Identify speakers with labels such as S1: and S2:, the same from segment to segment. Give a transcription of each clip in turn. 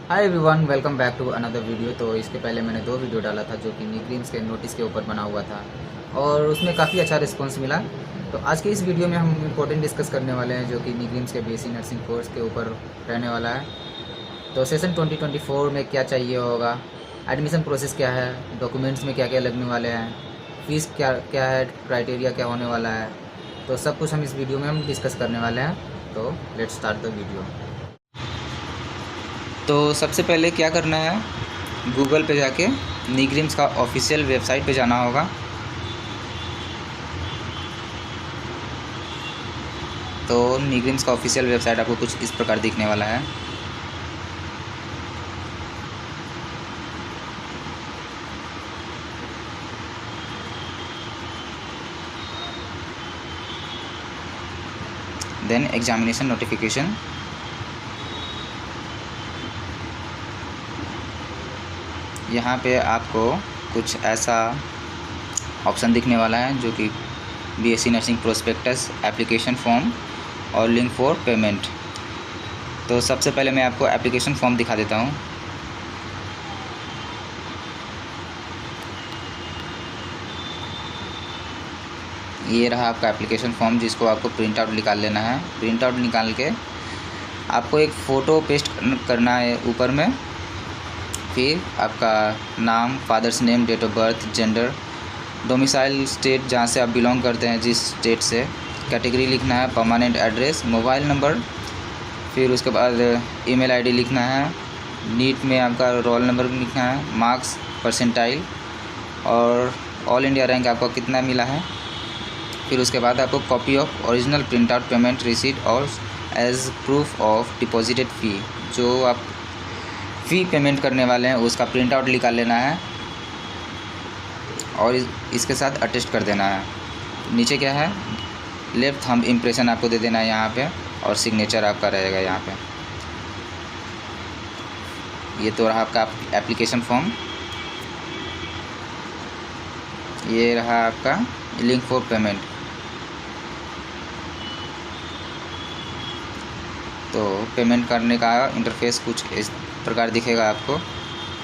S1: Hi everyone, welcome back to another video. तो इसके पहले मैंने दो वीडियो डाला था जो कि निग्रीम्स के नोटिस के ऊपर बना हुआ था और उसमें काफ़ी अच्छा रिस्पांस मिला। तो आज के इस वीडियो में हम इम्पोर्टेंट डिस्कस करने वाले हैं जो कि निग्रीम्स के बीएससी नर्सिंग कोर्स के ऊपर रहने वाला है। तो सेशन 2024 में क्या चाहिए होगा, एडमिशन प्रोसेस क्या है, डॉक्यूमेंट्स में क्या क्या लगने वाले हैं, फ़ीस क्या क्या है, क्राइटेरिया क्या होने वाला है, तो सब कुछ हम इस वीडियो में हम डिस्कस करने वाले हैं। तो लेट्स स्टार्ट द वीडियो। तो सबसे पहले क्या करना है, गूगल पे जाके निग्रीम्स का ऑफिशियल वेबसाइट पे जाना होगा। तो निग्रीम्स का ऑफिशियल वेबसाइट आपको कुछ इस प्रकार दिखने वाला है। देन एग्जामिनेशन नोटिफिकेशन, यहाँ पे आपको कुछ ऐसा ऑप्शन दिखने वाला है जो कि BSc nursing prospectus, application form और लिंक फॉर पेमेंट। तो सबसे पहले मैं आपको एप्लीकेशन फॉर्म दिखा देता हूँ। ये रहा आपका एप्लीकेशन फॉर्म जिसको आपको प्रिंट आउट निकाल लेना है। प्रिंट आउट निकाल के आपको एक फ़ोटो पेस्ट करना है ऊपर में। फिर आपका नाम, father's name, date of birth, gender, domicile state जहाँ से आप बिलोंग करते हैं जिस स्टेट से, कैटेगरी लिखना है, परमानेंट एड्रेस, मोबाइल नंबर, फिर उसके बाद ईमेल आईडी लिखना है, नीट में आपका रोल नंबर लिखना है, मार्क्स, परसेंटाइल और ऑल इंडिया रैंक आपको कितना मिला है। फिर उसके बाद आपको copy of original print out payment receipt और एज प्रूफ ऑफ डिपॉजिटेड फ़ी, जो आप फ़ी पेमेंट करने वाले हैं उसका प्रिंट आउट निकाल लेना है और इसके साथ अटेस्ट कर देना है। नीचे क्या है, लेफ्ट थंब इम्प्रेशन आपको दे देना है यहाँ पे और सिग्नेचर आपका रहेगा यहाँ पे। ये तो रहा आपका एप्लीकेशन फॉर्म। ये रहा आपका लिंक फॉर पेमेंट। तो पेमेंट करने का इंटरफेस कुछ इस प्रकार दिखेगा आपको।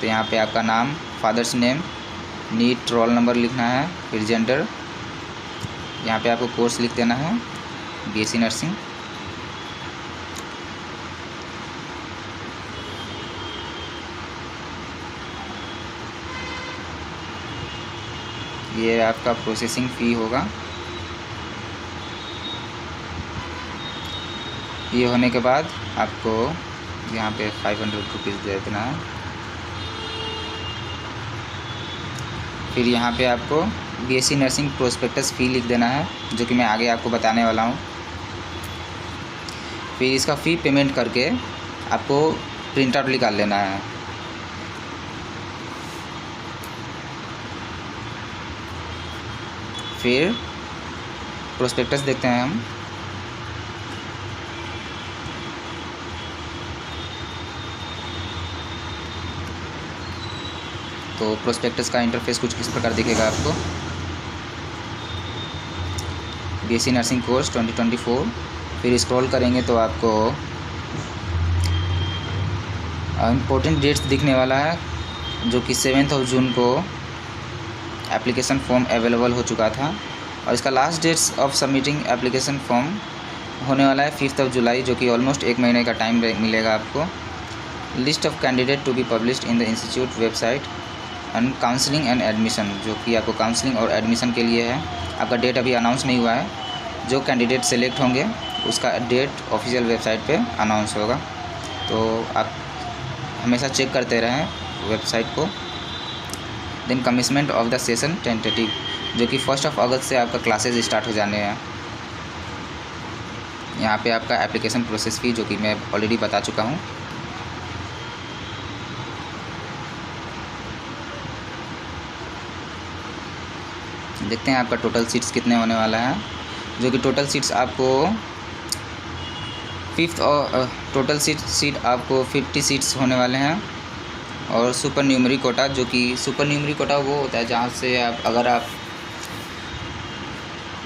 S1: तो यहाँ पे आपका नाम, father's name, NEET roll number लिखना है, फिर जेंडर, यहाँ पे आपको कोर्स लिख देना है बीएससी नर्सिंग। ये आपका प्रोसेसिंग फ़ी होगा। ये होने के बाद आपको यहाँ पे 500 रुपीज़ दे देना है। फिर यहाँ पे आपको बीएससी नर्सिंग प्रोस्पेक्टस फ़ी लिख देना है जो कि मैं आगे आपको बताने वाला हूँ। फिर इसका फ़ी पेमेंट करके आपको प्रिंट आउट निकाल लेना है। फिर प्रोस्पेक्टस देखते हैं हम। तो प्रोस्पेक्टस का इंटरफेस कुछ इस प्रकार दिखेगा आपको। BSc nursing course 2024। फिर स्क्रॉल करेंगे तो आपको इम्पोर्टेंट डेट्स दिखने वाला है जो कि 7 जून को एप्लीकेशन फॉर्म अवेलेबल हो चुका था और इसका last dates of submitting application form होने वाला है 5 जुलाई, जो कि ऑलमोस्ट 1 महीने का टाइम मिलेगा आपको। List of candidate to be published in the institute website and counselling and admission, जो कि आपको काउंसलिंग और एडमिशन के लिए है। आपका डेट अभी अनाउंस नहीं हुआ है। जो कैंडिडेट सेलेक्ट होंगे उसका डेट ऑफिशियल वेबसाइट पे अनाउंस होगा। तो आप हमेशा चेक करते रहें वेबसाइट को। Then commitment of the session tentative, जो कि 1 अगस्त से आपका क्लासेज स्टार्ट हो जाने हैं। यहाँ पे आपका एप्लीकेशन प्रोसेस फ़ी जो कि मैं ऑलरेडी बता चुका हूँ। देखते हैं आपका टोटल सीट्स कितने होने वाला है, जो कि टोटल सीट्स आपको टोटल सीट आपको 50 सीट्स होने वाले हैं। और सुपर न्यूमरी कोटा, जो कि सुपर न्यूमरी कोटा वो होता है जहाँ से अगर आप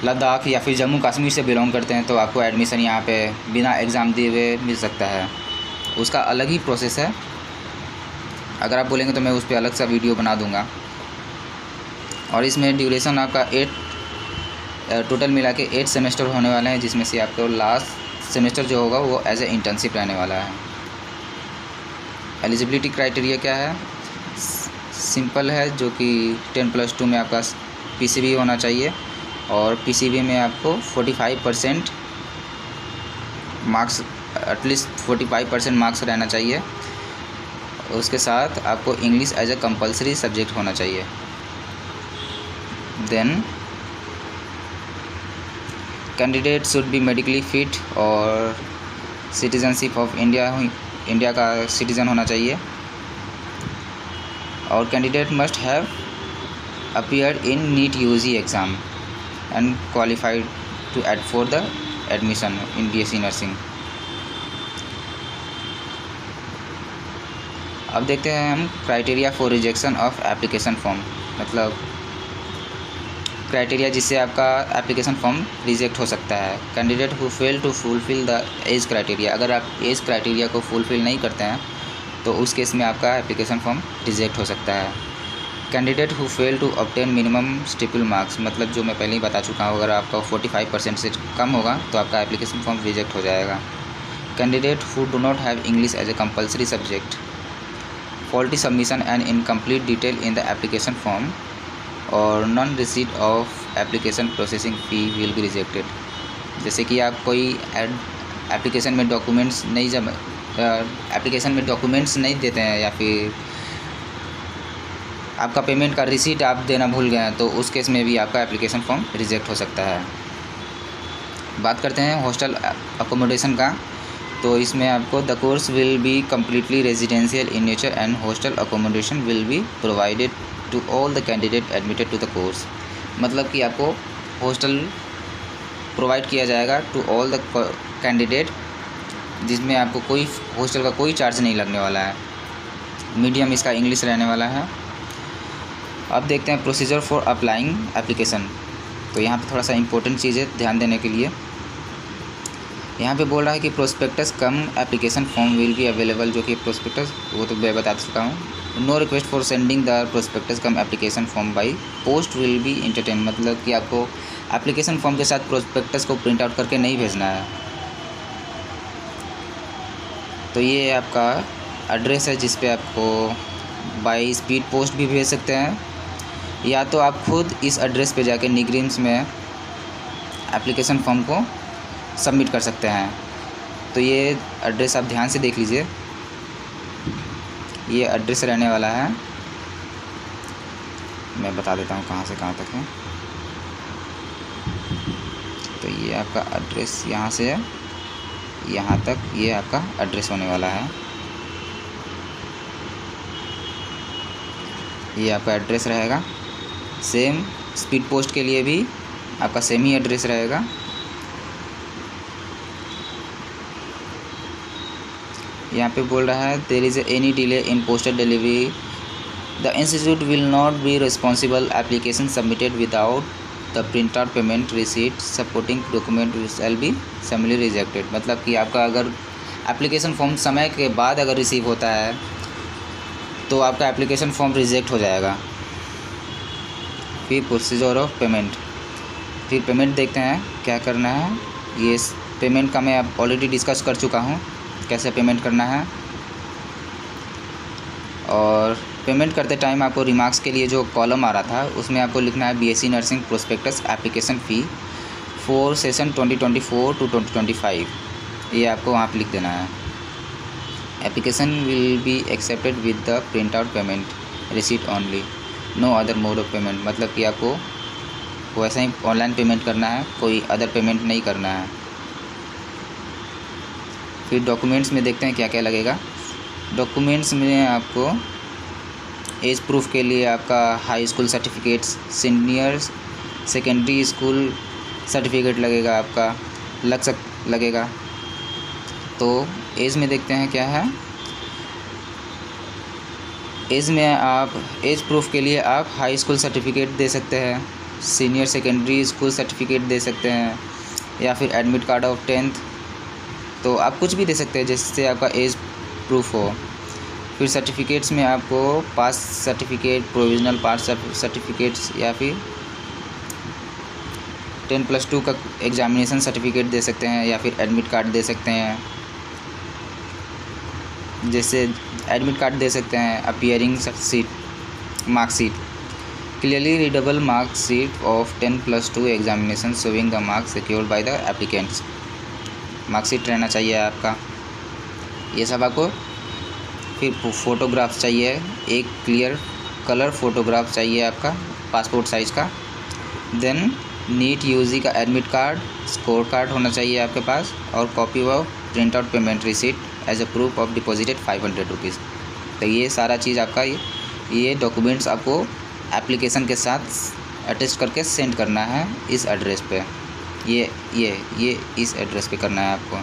S1: लद्दाख या फिर जम्मू कश्मीर से बिलोंग करते हैं तो आपको एडमिशन यहाँ पे बिना एग्ज़ाम दिए हुए मिल सकता है। उसका अलग ही प्रोसेस है। अगर आप बोलेंगे तो मैं उस पर अलग सा वीडियो बना दूंगा। और इसमें ड्यूरेशन आपका 8 टोटल मिला के 8 सेमेस्टर होने वाले हैं, जिसमें से आपको लास्ट सेमेस्टर जो होगा वो एज ए इंटर्नशिप रहने वाला है। एलिजिबिलिटी क्राइटेरिया क्या है? सिंपल है, जो कि 10+2 में आपका पीसीबी होना चाहिए और पीसीबी में आपको 45% मार्क्स, एटलीस्ट 45% मार्क्स रहना चाहिए। उसके साथ आपको English as a compulsory subject होना चाहिए। Then candidate should be medically fit और सिटीजनशिप ऑफ इंडिया का सिटीज़न होना चाहिए। और candidate must have appeared in NEET UG exam and qualified to add for the admission in BSc nursing. अब देखते हैं हम criteria for rejection of application form, मतलब क्राइटेरिया जिससे आपका एप्लीकेशन फॉर्म रिजेक्ट हो सकता है। Candidate who fail to fulfil the age criteria, अगर आप एज क्राइटेरिया को फुलफिल नहीं करते हैं तो उस केस में आपका एप्लीकेशन फॉर्म रिजेक्ट हो सकता है। Candidate who fail to obtain minimum stipulated marks, मतलब जो मैं पहले ही बता चुका हूँ, अगर आपका 45% से कम होगा तो आपका एप्लीकेशन फॉर्म रिजेक्ट हो जाएगा। Candidate who do not have English as a compulsory subject, faulty submission and incomplete detail in the application form और non receipt of application processing fee will be rejected. जैसे कि आप कोई application में documents नहीं देते हैं या फिर आपका पेमेंट का रिसीट आप देना भूल गए हैं, तो उस केस में भी आपका एप्लीकेशन फॉर्म रिजेक्ट हो सकता है। बात करते हैं हॉस्टल अकोमोडेशन का, तो इसमें आपको the course will be completely residential in nature and hostel accommodation will be provided to all the candidate admitted to the course, मतलब कि आपको हॉस्टल प्रोवाइड किया जाएगा टू ऑल द कैंडिडेट, जिसमें आपको कोई हॉस्टल का कोई चार्ज नहीं लगने वाला है। मीडियम इसका इंग्लिश रहने वाला है। अब देखते हैं प्रोसीजर फॉर अप्लाइंग एप्लीकेशन। तो यहाँ पे थोड़ा सा इंपॉर्टेंट चीज़ है ध्यान देने के लिए। यहाँ पे बोल रहा है कि prospectus cum application form will be available, जो कि प्रोस्पेक्टस वो तो मैं बता चुका हूँ। No request for sending the prospectus cum application form by post will be entertain, मतलब कि आपको एप्लीकेशन फॉर्म के साथ प्रोस्पेक्टस को प्रिंट आउट करके नहीं भेजना है। तो ये आपका एड्रेस है जिस पे आपको बाई स्पीड पोस्ट भी भेज सकते हैं, या तो आप खुद इस एड्रेस पे जाके निग्रिम्स में एप्लीकेशन फॉर्म को सबमिट कर सकते हैं। तो ये एड्रेस आप ध्यान से देख लीजिए, ये एड्रेस रहने वाला है। मैं बता देता हूँ कहाँ से कहाँ तक है। तो ये आपका एड्रेस यहाँ से है यहाँ तक, ये आपका एड्रेस होने वाला है। ये आपका एड्रेस रहेगा। सेम स्पीड पोस्ट के लिए भी आपका सेम ही एड्रेस रहेगा। यहाँ पे बोल रहा है there is any delay in postal delivery the institute will not be responsible application submitted without the print out payment receipt supporting document will be summarily rejected, मतलब कि आपका अगर एप्लीकेशन फॉर्म समय के बाद अगर रिसीव होता है तो आपका एप्लीकेशन फॉर्म रिजेक्ट हो जाएगा। फिर प्रोसीजर ऑफ पेमेंट, फिर पेमेंट देखते हैं क्या करना है। ये पेमेंट का मैं ऑलरेडी डिस्कस कर चुका हूँ कैसे पेमेंट करना है। और पेमेंट करते टाइम आपको रिमार्क्स के लिए जो कॉलम आ रहा था उसमें आपको लिखना है BSc nursing prospectus application fee for session 2024 to 2025, ये आपको वहाँ पर लिख देना है। Application will be accepted with the print out payment receipt only, no other mode of payment, मतलब कि आपको वैसा ही ऑनलाइन पेमेंट करना है, कोई अदर पेमेंट नहीं करना है। फिर डॉक्यूमेंट्स में देखते हैं क्या क्या लगेगा। डॉक्यूमेंट्स में आपको एज प्रूफ के लिए आपका high school certificates, senior secondary school certificate लगेगा, आपका लगेगा। तो एज में देखते हैं क्या है। एज में आप एज प्रूफ के लिए आप हाई स्कूल सर्टिफिकेट दे सकते हैं, सीनियर सेकेंडरी स्कूल सर्टिफिकेट दे सकते हैं, या फिर एडमिट कार्ड ऑफ 10th, तो आप कुछ भी दे सकते हैं जिससे आपका एज प्रूफ हो। फिर सर्टिफिकेट्स में आपको पास सर्टिफिकेट, प्रोविजनल पास सर्टिफिकेट्स या फिर 10+2 का एग्ज़ामिनेशन सर्टिफिकेट दे सकते हैं या फिर एडमिट कार्ड दे सकते हैं। जैसे एडमिट कार्ड दे सकते हैं, appearing seat, marksheet, clearly readable marksheet of 10+2 examination showing the marks secured by the applicants. Marksheet रहना चाहिए आपका, ये सब आपको। फिर फ़ोटोग्राफ्स चाहिए, एक क्लियर कलर फ़ोटोग्राफ चाहिए आपका पासपोर्ट साइज़ का। देन नीट यूजी का एडमिट कार्ड, स्कोर कार्ड होना चाहिए आपके पास, और copy of print out payment receipt as a proof of deposited 500 rupees. तो ये सारा चीज़ आपका ये डॉक्यूमेंट्स आपको एप्लीकेशन के साथ अटैच करके सेंड करना है इस एड्रेस पे। ये इस एड्रेस पे करना है आपको।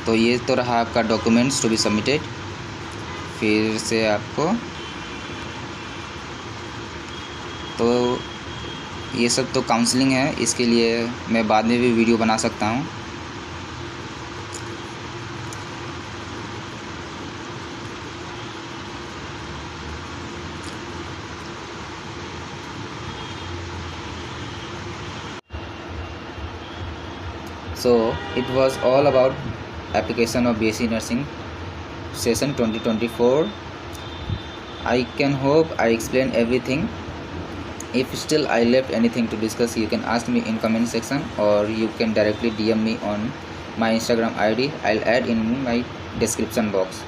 S1: तो ये तो रहा आपका डॉक्यूमेंट्स टू बी सबमिटेड। फिर से आपको तो ये सब तो काउंसलिंग है, इसके लिए मैं बाद में भी वीडियो बना सकता हूँ। So it was all about application of BSc Nursing session 2024. I can hope I explained everything. If still I left anything to discuss, you can ask me in comment section, or you can directly DM me on my Instagram ID. I'll add in my description box.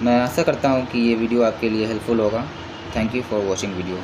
S1: मैं आशा करता हूँ कि ये video आपके लिए helpful होगा। Thank you for watching video.